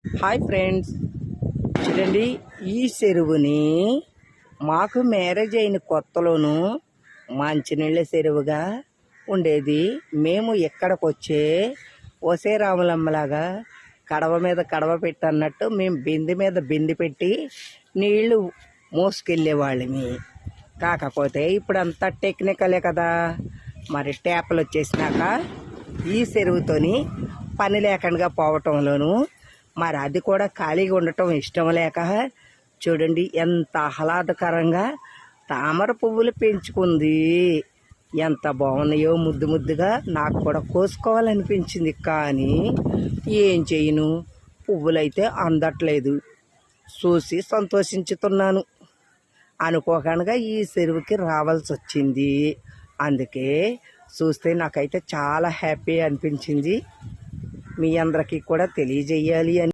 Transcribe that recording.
Hi friends, చూడండి ఈ చెరువుని మాకు మ్యారేజ్ అయిన కొత్తలోను మంచినీళ్ళ చెరువుగా ఉండేది. మేము ఎక్కడికి వచ్చే ఒసే రాములమ్మలాగా కడవ మీద కడవ పెట్టి అన్నట్టు మేము బిందె మీద బిందె పెట్టి నీళ్లు మోసుకెళ్ళేవాళ్ళమి. కాకపోతే ఇప్పుడు అంతా టెక్నికలే కదా, మరి ట్యాప్లు వచ్చేసినాక ఈ చెరువుతోని పని లేకుండా పోవటంలోను మరి అది కూడా ఖాళీగా ఉండటం ఇష్టం లేక చూడండి ఎంత ఆహ్లాదకరంగా తామర పువ్వులు పెంచుకుంది. ఎంత బాగున్నాయో ముద్దు ముద్దుగా. నాకు కూడా కోసుకోవాలనిపించింది, కానీ ఏం చేయను, పువ్వులైతే అందట్లేదు. చూసి సంతోషించుతున్నాను. అనుకోకుండా ఈ చెరువుకి రావాల్సి వచ్చింది. అందుకే చూస్తే నాకైతే చాలా హ్యాపీ అనిపించింది. మీ అందరికీ కూడా తెలియజేయాలి అని